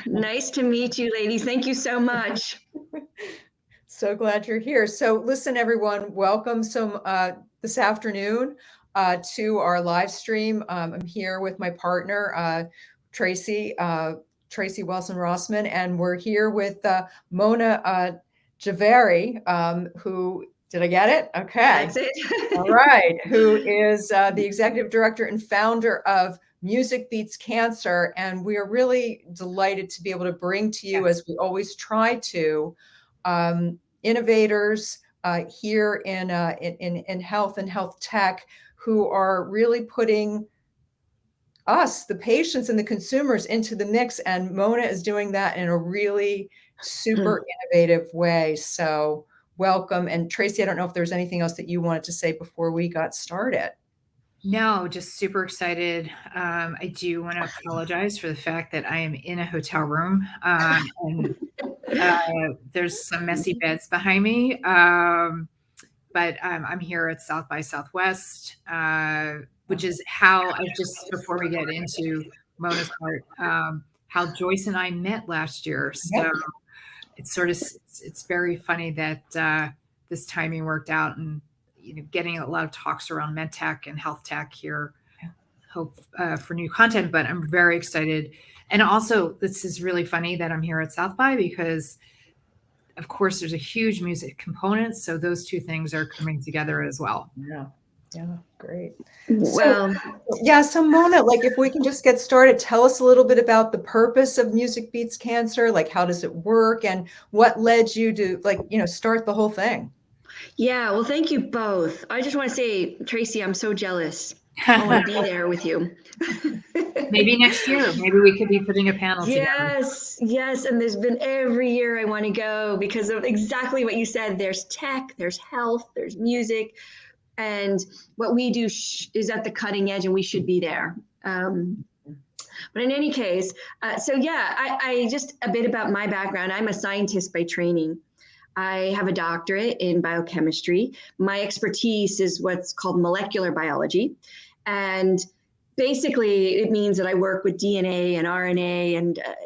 Nice to meet you, ladies. Thank you so much. So glad you're here. So listen, everyone, welcome this afternoon to our live stream. I'm here with my partner, Tracy Wilson Rossman, and we're here with Mona Jhaveri, who, did I get it? Okay. That's it. All right. Who is the executive director and founder of Music Beats Cancer. And we are really delighted to be able to bring to you, as we always try to, innovators here in health and health tech who are really putting us, the patients and the consumers, into the mix. And Mona is doing that in a really super innovative way. So welcome. And Tracy, I don't know if there's anything else that you wanted to say before we got started. No, just super excited. I do want to apologize for the fact that I am in a hotel room and there's some messy beds behind me. But I'm here at South by Southwest, which is how before we get into Mona's part, how Joyce and I met last year. So it's very funny that this timing worked out, and getting a lot of talks around med tech and health tech here. Hope for new content, but I'm very excited. And also, this is really funny that I'm here at South by because, of course, there's a huge music component. So those two things are coming together as well. Yeah, great. Well, so Mona, like, if we can just get started, tell us a little bit about the purpose of Music Beats Cancer. Like, how does it work, and what led you to start the whole thing? Yeah, well, thank you both. I just want to say, Tracy, I'm so jealous. I want to be there with you. Maybe next year, maybe we could be putting a panel together. Yes. And there's been every year I want to go because of exactly what you said. There's tech, there's health, there's music. And what we do is at the cutting edge, and we should be there. But in any case, I just a bit about my background. I'm a scientist by training. I have a doctorate in biochemistry. My expertise is what's called molecular biology. And basically, it means that I work with DNA and RNA,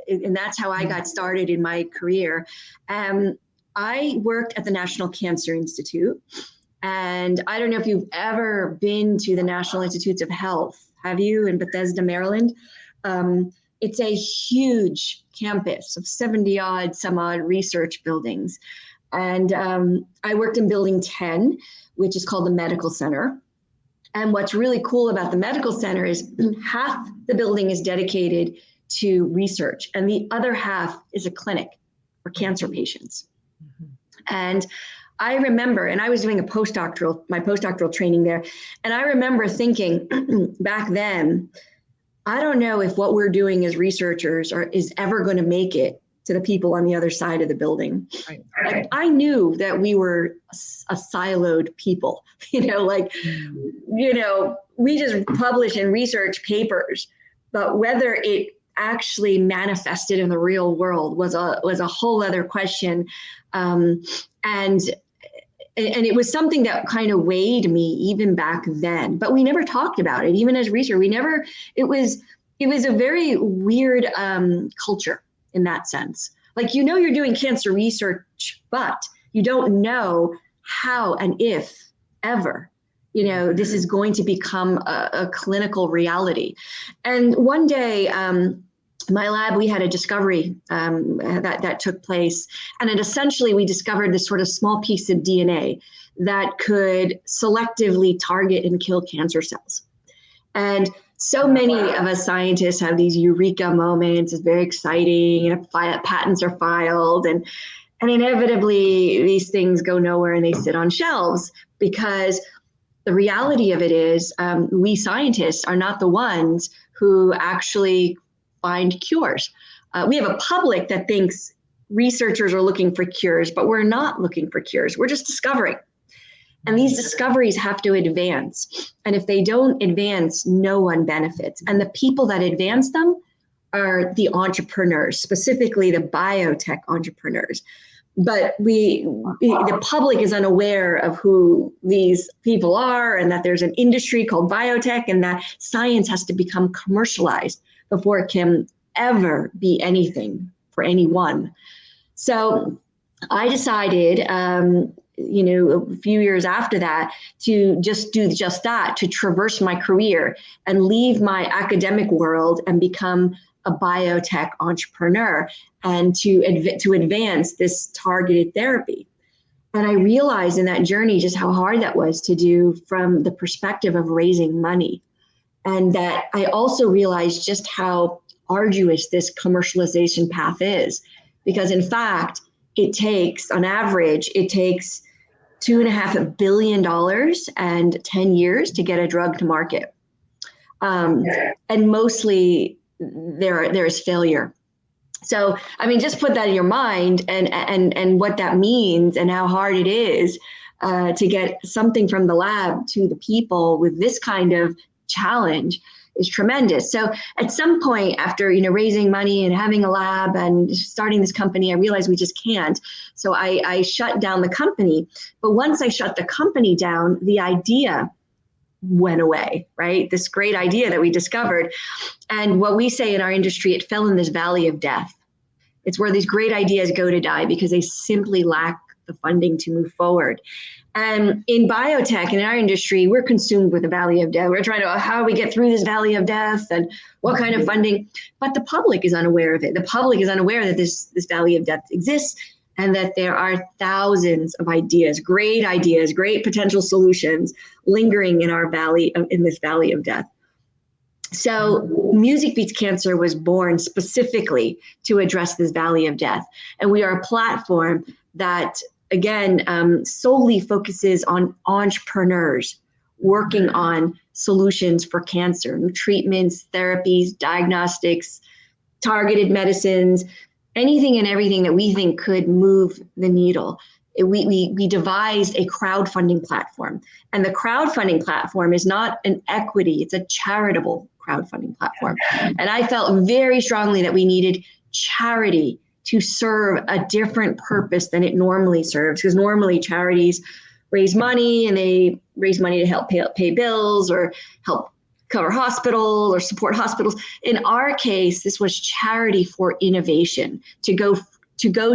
and that's how I got started in my career. I worked at the National Cancer Institute. And I don't know if you've ever been to the National Institutes of Health. Have you, in Bethesda, Maryland? It's a huge campus of some odd research buildings. And I worked in building 10, which is called the Medical Center. And what's really cool about the Medical Center is half the building is dedicated to research, and the other half is a clinic for cancer patients. Mm-hmm. And I remember, and I was doing my postdoctoral training there, and I remember thinking back then, I don't know if what we're doing as researchers is ever going to make it to the people on the other side of the building. Right. Like, I knew that we were a siloed people, we just publish and research papers, but whether it actually manifested in the real world was a whole other question. And it was something that kind of weighed me even back then, but we never talked about it. Even as researchers, it was a very weird culture in that sense. Like, you're doing cancer research, but you don't know how and if ever, this is going to become a clinical reality. And one day, my lab, we had a discovery that took place. And essentially, we discovered this sort of small piece of DNA that could selectively target and kill cancer cells. And so many of us scientists have these eureka moments. It's very exciting. Patents are filed, and inevitably these things go nowhere and they sit on shelves, because the reality of it is we scientists are not the ones who actually find cures. We have a public that thinks researchers are looking for cures, but we're not looking for cures. We're just discovering. And these discoveries have to advance. And if they don't advance, no one benefits. And the people that advance them are the entrepreneurs, specifically the biotech entrepreneurs. But the public is unaware of who these people are, and that there's an industry called biotech, and that science has to become commercialized before it can ever be anything for anyone. So I decided, a few years after that, to just do just that, to traverse my career and leave my academic world and become a biotech entrepreneur and to advance this targeted therapy. And I realized in that journey just how hard that was to do from the perspective of raising money. And that I also realized just how arduous this commercialization path is. Because in fact, on average, it takes $2.5 billion and 10 years to get a drug to market. And mostly there is failure. So, I mean, just put that in your mind and what that means and how hard it is to get something from the lab to the people with this kind of challenge is tremendous. So at some point after, raising money and having a lab and starting this company, I realized we just can't. So I shut down the company. But once I shut the company down, the idea went away, right? This great idea that we discovered. And what we say in our industry, it fell in this valley of death. It's where these great ideas go to die because they simply lack the funding to move forward. And in biotech and in our industry, we're consumed with the valley of death. We're trying to, how do we get through this valley of death and what kind of funding? But the public is unaware of it. The public is unaware that this valley of death exists and that there are thousands of ideas, great potential solutions lingering in this valley of death. So Music Beats Cancer was born specifically to address this valley of death. And we are a platform that, again, solely focuses on entrepreneurs working on solutions for cancer, treatments, therapies, diagnostics, targeted medicines, anything and everything that we think could move the needle. We devised a crowdfunding platform. And the crowdfunding platform is not an equity, it's a charitable crowdfunding platform. And I felt very strongly that we needed charity to serve a different purpose than it normally serves, because normally charities raise money and they raise money to help pay bills or help cover hospitals or support hospitals. In our case, this was charity for innovation, to go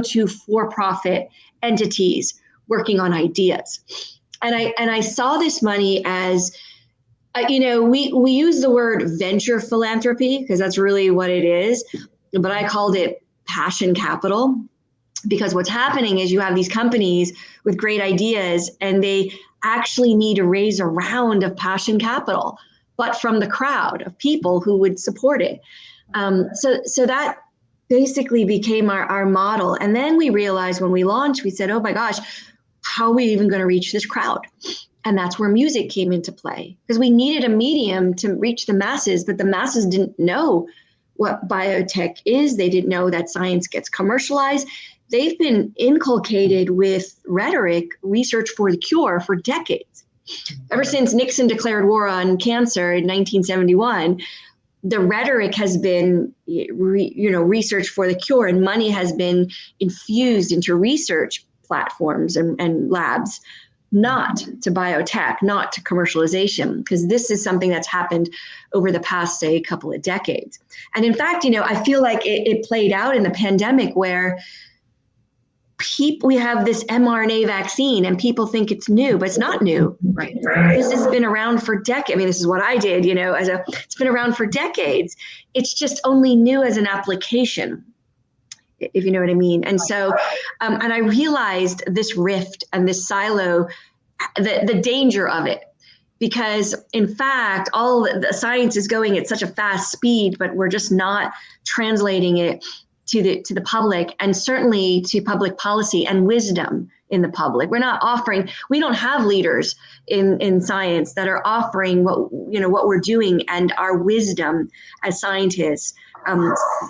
to for-profit entities working on ideas. And I saw this money as, we use the word venture philanthropy because that's really what it is, but I called it passion capital, because what's happening is you have these companies with great ideas and they actually need to raise a round of passion capital, but from the crowd of people who would support it. So that basically became our model. And then we realized when we launched, we said, oh my gosh, how are we even going to reach this crowd? And that's where music came into play, because we needed a medium to reach the masses, but the masses didn't know what biotech is. They didn't know that science gets commercialized. They've been inculcated with rhetoric, research for the cure, for decades. Ever since Nixon declared war on cancer in 1971, the rhetoric has been, research for the cure, and money has been infused into research platforms and labs, not to biotech, not to commercialization, because this is something that's happened over the past, say, couple of decades. And in fact, I feel like it played out in the pandemic where we have this mRNA vaccine and people think it's new, but it's not new. Right. This has been around for decades. I mean, this is what I did, it's been around for decades. It's just only new as an application, if you know what I mean. And so, and I realized this rift and this silo, the danger of it, because in fact, all the science is going at such a fast speed, but we're just not translating it to the public, and certainly to public policy and wisdom in the public. We don't have leaders in science that are offering what we're doing and our wisdom as scientists,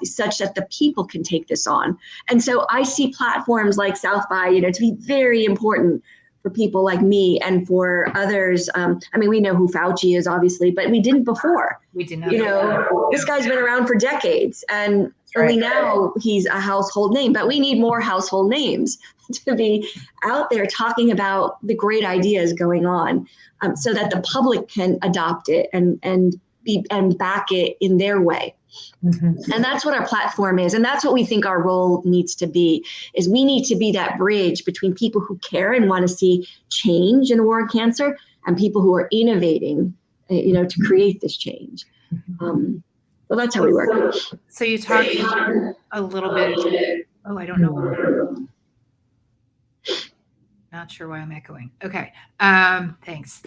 such that the people can take this on. And so I see platforms like South by, to be very important for people like me and for others. We know who Fauci is, obviously, but we didn't before. We did not. This guy's been around for decades, and only now he's a household name. But we need more household names to be out there talking about the great ideas going on, so that the public can adopt it and back it in their way. And that's what our platform is. And that's what we think our role needs to be, is we need to be that bridge between people who care and want to see change in the war on cancer and people who are innovating, to create this change. Well, that's how we work. So you talked a little bit. Oh, I don't know. Not sure why I'm echoing. Okay. Thanks.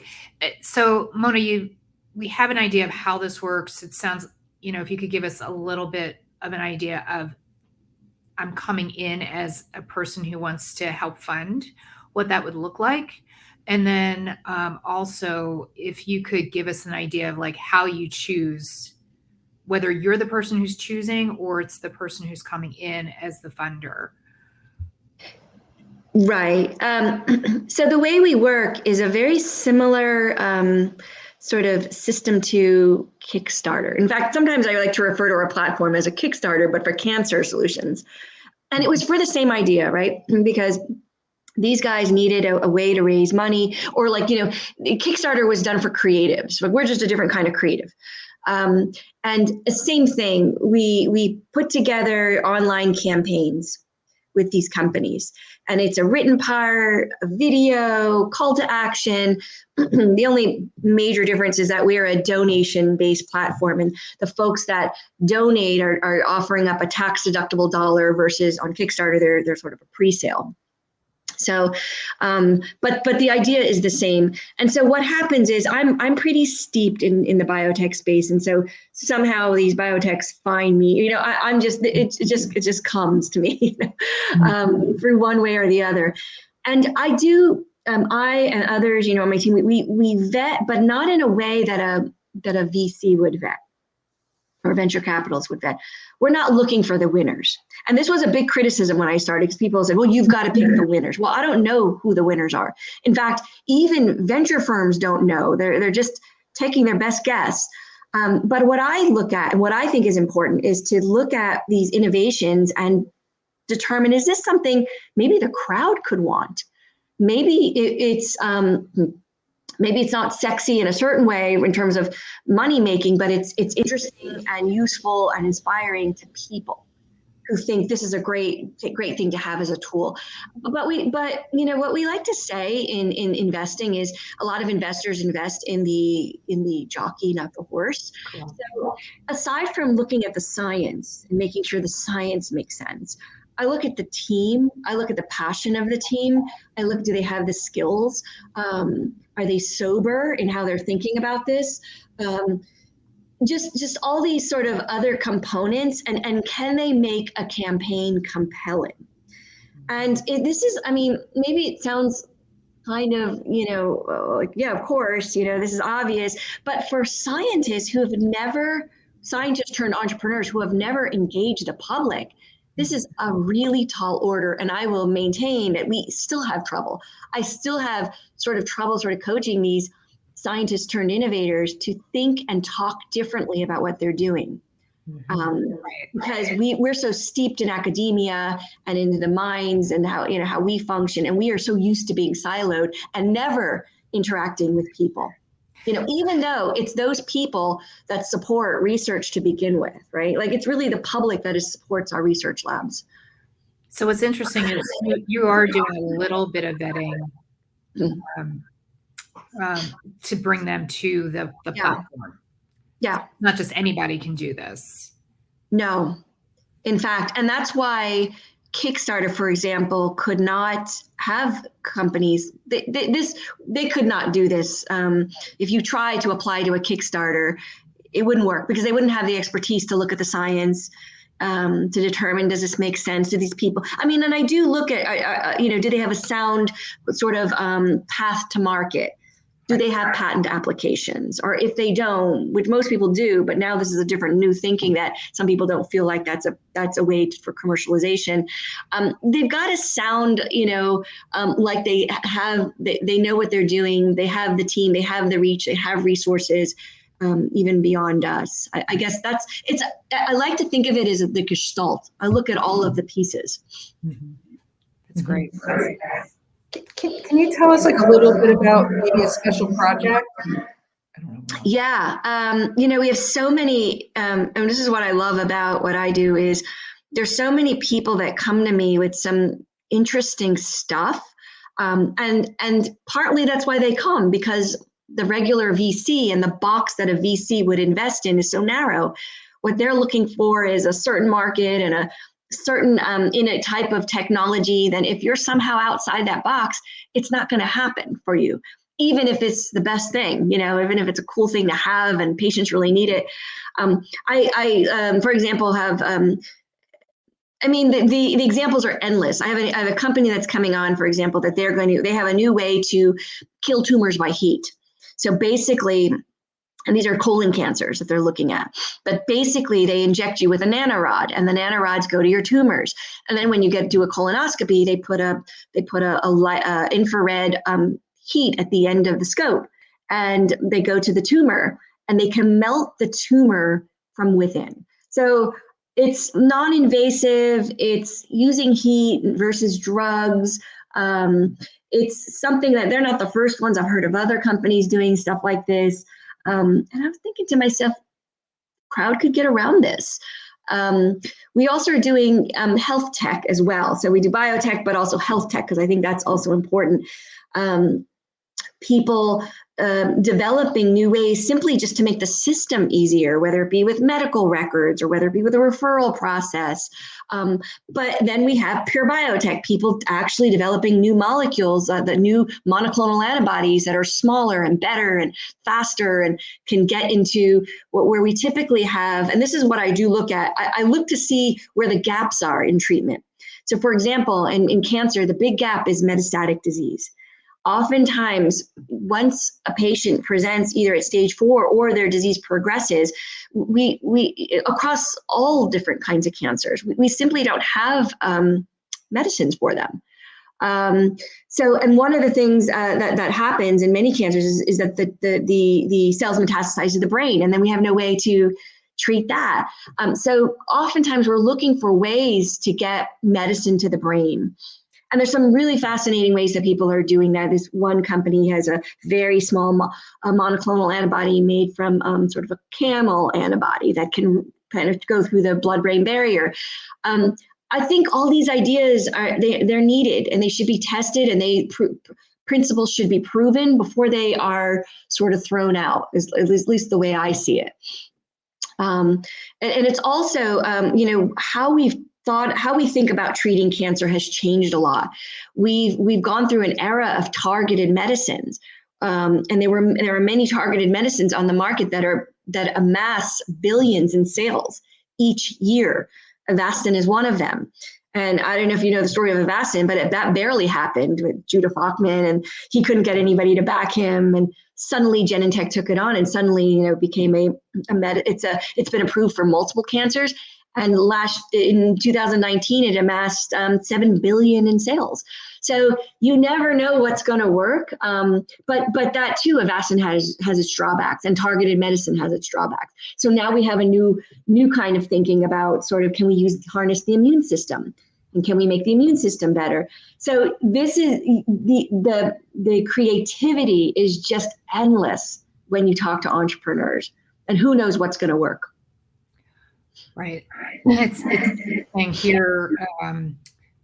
So Mona, we have an idea of how this works. It sounds, if you could give us a little bit of an idea of, I'm coming in as a person who wants to help fund, what that would look like. And then also, if you could give us an idea of like how you choose, whether you're the person who's choosing or it's the person who's coming in as the funder. Right. So the way we work is a very similar sort of system to Kickstarter. In fact, sometimes I like to refer to our platform as a Kickstarter, but for cancer solutions. And it was for the same idea, right? Because these guys needed a way to raise money, or Kickstarter was done for creatives, but we're just a different kind of creative. And the same thing, we put together online campaigns with these companies, and it's a written part, a video, call to action. The only major difference is that we're a donation-based platform, and the folks that donate are offering up a tax-deductible dollar versus on Kickstarter, they're sort of a pre-sale. So, but the idea is the same. And so what happens is I'm pretty steeped in the biotech space. And so somehow these biotechs find me, I'm just, it just comes to me, through one way or the other. And I do, I and others, on my team, we vet, but not in a way that a VC would vet or venture capitalists would vet. We're not looking for the winners. And this was a big criticism when I started, because people said, well, you've got to pick the winners. Well, I don't know who the winners are. In fact, even venture firms don't know. They're just taking their best guess. But what I look at and what I think is important is to look at these innovations and determine, is this something maybe the crowd could want? Maybe maybe it's not sexy in a certain way in terms of money making, but it's interesting and useful and inspiring to people who think this is a great thing to have as a tool. But what we like to say in investing is a lot of investors invest in the jockey, not the horse. Yeah. So aside from looking at the science and making sure the science makes sense, I look at the team. I look at the passion of the team. I look, do they have the skills? Are they sober in how they're thinking about this? Just all these sort of other components, and can they make a campaign compelling? And this is, maybe it sounds kind of, yeah, of course, this is obvious, but for scientists scientists turned entrepreneurs who have never engaged the public, this is a really tall order, and I will maintain that we still have trouble. I still have trouble coaching these scientists turned innovators to think and talk differently about what they're doing. Because we're so steeped in academia and into the minds and how we function, and we are so used to being siloed and never interacting with people. Even though it's those people that support research to begin with, right? Like, it's really the public that supports our research labs. So what's interesting is you are doing a little bit of vetting to bring them to the platform. Yeah. Not just anybody can do this. No, in fact, and that's why Kickstarter, for example, could not have companies. They could not do this. If you try to apply to a Kickstarter, it wouldn't work, because they wouldn't have the expertise to look at the science to determine, does this make sense to these people? And I do look at, do they have a sound sort of path to market? Do they have patent applications? Or if they don't, which most people do, but now this is a different new thinking that some people don't feel like that's a way for commercialization. They've got to sound, like they know what they're doing. They have the team, they have the reach, they have resources, even beyond us. I guess I like to think of it as the gestalt. I look at all of the pieces. Mm-hmm. That's great. Can you tell us a little bit about maybe a special project I don't know. Yeah. We have so many, and this is what I love about what I do is there's so many people that come to me with some interesting stuff. And partly that's why they come, because the regular VC and the box that a VC would invest in is so narrow. What they're looking for is a certain market and a certain in a type of technology. Then if you're somehow outside that box, it's not going to happen for you, even if it's the best thing, even if it's a cool thing to have and patients really need it. I for example, have, the examples are endless. I have a company that's coming on, for example, that they have a new way to kill tumors by heat. So basically, and these are colon cancers that they're looking at. But basically, they inject you with a nanorod, and the nanorods go to your tumors. And then when you do a colonoscopy, they put a infrared heat at the end of the scope, and they go to the tumor, and they can melt the tumor from within. So it's non-invasive. It's using heat versus drugs. It's something that they're not the first ones. I've heard of other companies doing stuff like this. And I was thinking to myself, crowd could get around this. We also are doing health tech as well. So we do biotech, but also health tech, because I think that's also important. People developing new ways simply just to make the system easier, whether it be with medical records or whether it be with a referral process. But then we have pure biotech, people actually developing new molecules, the new monoclonal antibodies that are smaller and better and faster and can get into where we typically have, and this is what I do look at, I look to see where the gaps are in treatment. So for example, in cancer, the big gap is metastatic disease. Oftentimes, once a patient presents either at stage 4 or their disease progresses, we across all different kinds of cancers, we simply don't have medicines for them. And one of the things that happens in many cancers is that the cells metastasize to the brain, and then we have no way to treat that. So oftentimes we're looking for ways to get medicine to the brain. And there's some really fascinating ways that people are doing that. This one company has a very small monoclonal antibody made from sort of a camel antibody that can kind of go through the blood-brain barrier. I think all these ideas they're needed, and they should be tested, and principles should be proven before they are sort of thrown out, at least the way I see it. And it's also, how we think about treating cancer has changed a lot. We've gone through an era of targeted medicines, and there are many targeted medicines on the market that amass billions in sales each year. Avastin is one of them. And I don't know if you know the story of Avastin, but that barely happened with Judah Fockman, and he couldn't get anybody to back him. And suddenly Genentech took it on, and suddenly, it became it's been approved for multiple cancers. And in 2019, it amassed $7 billion in sales. So you never know what's going to work. But that too, Avastin has its drawbacks, and targeted medicine has its drawbacks. So now we have a new kind of thinking about sort of, can we harness the immune system, and can we make the immune system better? So this is the creativity is just endless when you talk to entrepreneurs, and who knows what's going to work. Right. It's interesting here.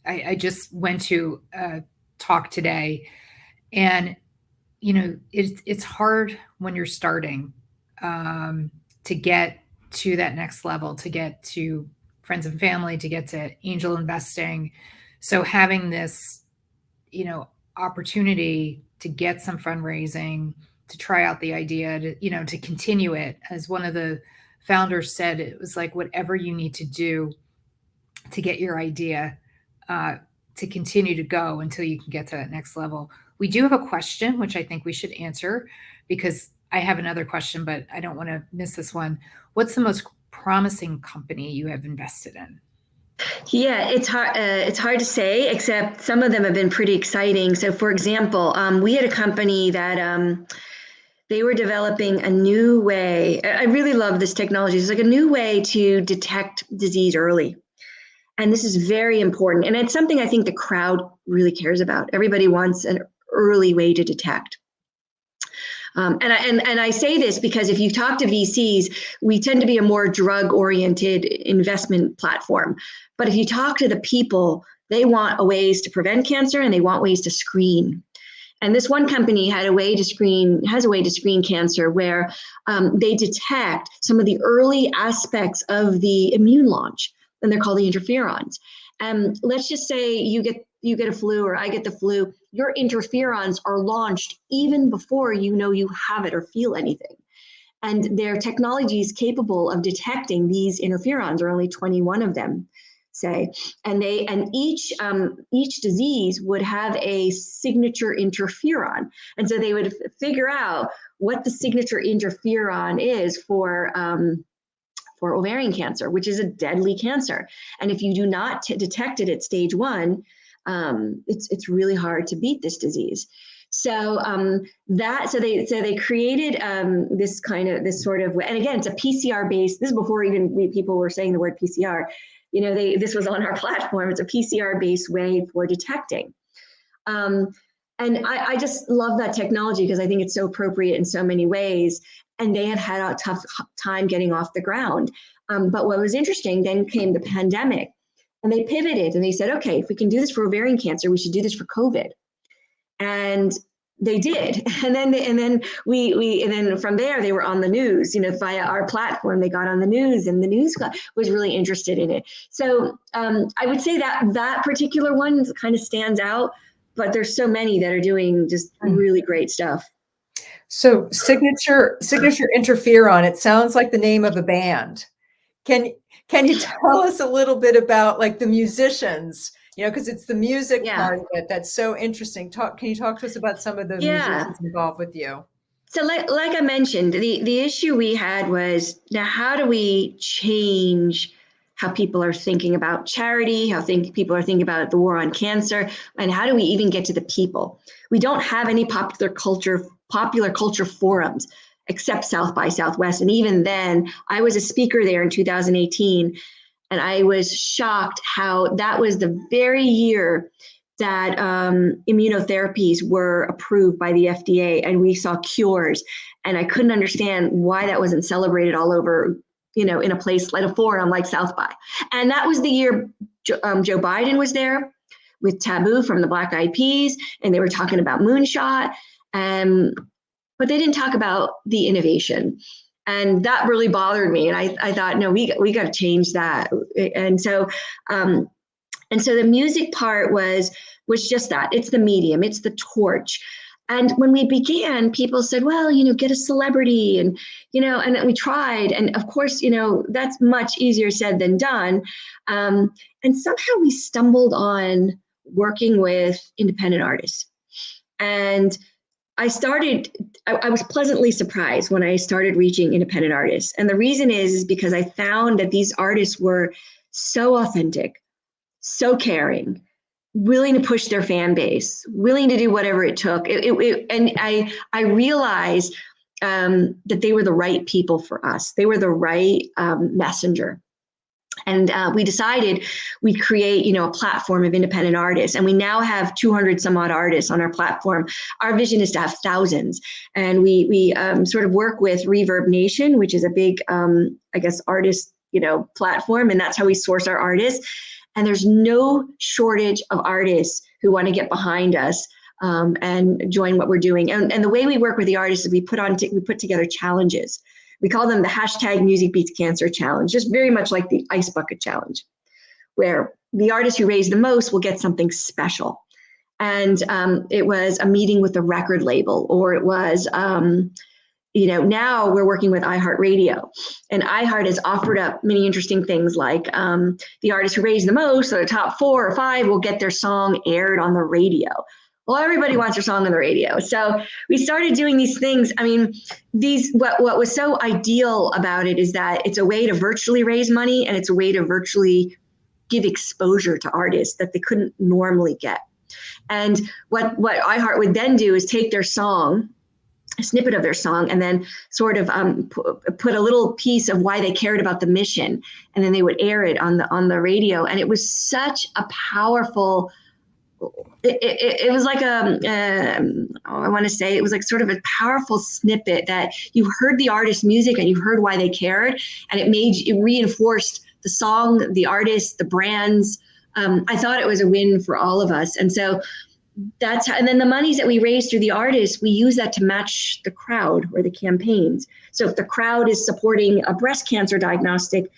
I just went to a talk today, and it's hard when you're starting to get to that next level, to get to friends and family, to get to angel investing. So having this, opportunity to get some fundraising, to try out the idea, to continue it, as one of the founders said, it was like whatever you need to do to get your idea to continue to go until you can get to that next level. We do have a question, which I think we should answer, because I have another question, but I don't want to miss this one. What's the most promising company you have invested in? Yeah, it's hard to say, except some of them have been pretty exciting. So for example, we had a company that they were developing a new way. I really love this technology. It's like a new way to detect disease early. And this is very important. And it's something I think the crowd really cares about. Everybody wants an early way to detect. And I say this because if you talk to VCs, we tend to be a more drug-oriented investment platform. But if you talk to the people, they want ways to prevent cancer and they want ways to screen. And this one company has a way to screen cancer where they detect some of the early aspects of the immune launch, and they're called the interferons. And let's just say you get a flu or I get the flu, your interferons are launched even before you know you have it or feel anything. And their technology is capable of detecting these interferons, or only 21 of them, say, and each disease would have a signature interferon, and so they would figure out what the signature interferon is for ovarian cancer, which is a deadly cancer. And if you do not detect it at stage 1, it's really hard to beat this disease. So they created this sort of, and again, it's a PCR based. This is before even people were saying the word PCR. This was on our platform. It's a PCR based way for detecting. And I just love that technology because I think it's so appropriate in so many ways. And they have had a tough time getting off the ground. But what was interesting, then came the pandemic, and they pivoted and they said, okay, if we can do this for ovarian cancer, we should do this for COVID. And they did. And then from there, they were on the news, via our platform. They got on the news, and the news was really interested in it. So I would say that particular one kind of stands out, but there's so many that are doing just really great stuff. So signature interferon, it sounds like the name of a band. Can you tell us a little bit about like the musicians, because it's the music part of it that's so interesting. Can you talk to us about some of the musicians involved with you? So like I mentioned, the issue we had was, now how do we change how people are thinking about charity, people are thinking about the war on cancer, and how do we even get to the people? We don't have any popular culture forums except South by Southwest. And even then, I was a speaker there in 2018, and I was shocked how that was the very year that immunotherapies were approved by the FDA, and we saw cures. And I couldn't understand why that wasn't celebrated all over, in a place like a forum like South by. And that was the year Joe Biden was there with Taboo from the Black Eyed Peas, and they were talking about moonshot, but they didn't talk about the innovation. And that really bothered me. And I thought, no, we got to change that. And so the music part was just that. It's the medium, it's the torch. And when we began, people said, well, get a celebrity, and we tried. And of course, that's much easier said than done. And somehow we stumbled on working with independent artists. And I was pleasantly surprised when I started reaching independent artists. And the reason is because I found that these artists were so authentic, so caring, willing to push their fan base, willing to do whatever it took. And I realized that they were the right people for us. They were the right messenger. And we decided we'd create, a platform of independent artists. And we now have 200 some odd artists on our platform. Our vision is to have thousands. And we sort of work with Reverb Nation, which is a big, artist, platform. And that's how we source our artists. And there's no shortage of artists who want to get behind us and join what we're doing. And the way we work with the artists is we put together challenges. We call them the hashtag Music Beats Cancer Challenge, just very much like the Ice Bucket Challenge, where the artist who raised the most will get something special. And it was a meeting with the record label, or it was, now we're working with iHeartRadio. And iHeart has offered up many interesting things, like the artist who raised the most, so the top 4 or 5 will get their song aired on the radio. Well, everybody wants their song on the radio. So we started doing these things. I mean, what was so ideal about it is that it's a way to virtually raise money, and it's a way to virtually give exposure to artists that they couldn't normally get. And what iHeart would then do is take their song, a snippet of their song, and then sort of put a little piece of why they cared about the mission, and then they would air it on the radio. And it was such a powerful it was like I want to say it was like sort of a powerful snippet that you heard the artist's music and you heard why they cared, and it reinforced the song, the artist, the brands. I thought it was a win for all of us, and so that's how, and then the monies that we raise through the artists, we use that to match the crowd or the campaigns. So if the crowd is supporting a breast cancer diagnostic,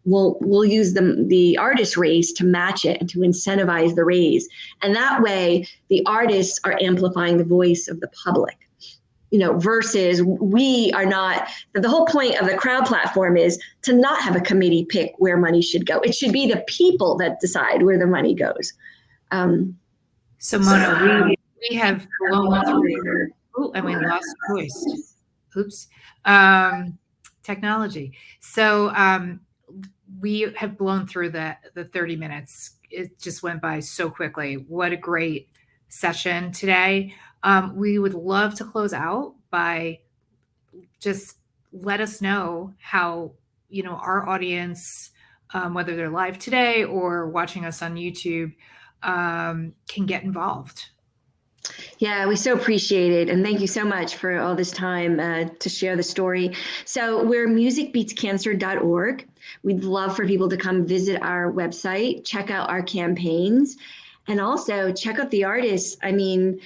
we'll use the artist raise to match it and to incentivize the raise. And that way the artists are amplifying the voice of the public, versus we are not. The whole point of the crowd platform is to not have a committee pick where money should go. It should be the people that decide where the money goes. So Mona, we have blown through, and we lost voice. Oops. Technology. So we have blown through the 30 minutes. It just went by so quickly. What a great session today. We would love to close out by just let us know how, our audience, whether they're live today or watching us on YouTube, can get involved. Yeah, we so appreciate it. And thank you so much for all this time to share the story. So we're musicbeatscancer.org. We'd love for people to come visit our website, check out our campaigns, and also check out the artists. I mean,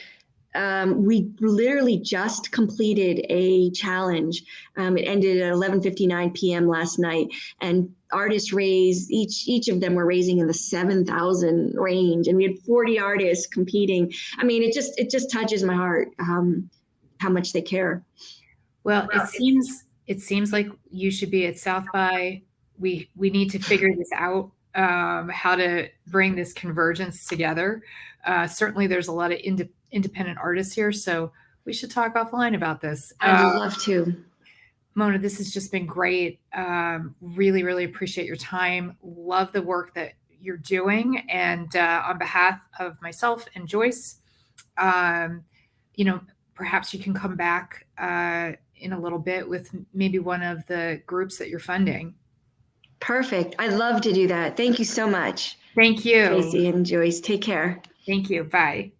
we literally just completed a challenge. It ended at 11:59 p.m. last night, and artists raised, each of them were raising in the 7,000 range, and we had 40 artists competing. I mean, it just touches my heart how much they care. Well, it seems like you should be at South by. We need to figure this out, how to bring this convergence together. Certainly, there's a lot of independent artists here, so we should talk offline about this. I'd love to. Mona, this has just been great. Really, really appreciate your time. Love the work that you're doing. And on behalf of myself and Joyce, perhaps you can come back in a little bit with maybe one of the groups that you're funding. Perfect. I'd love to do that. Thank you so much. Thank you. Tracy and Joyce, take care. Thank you. Bye.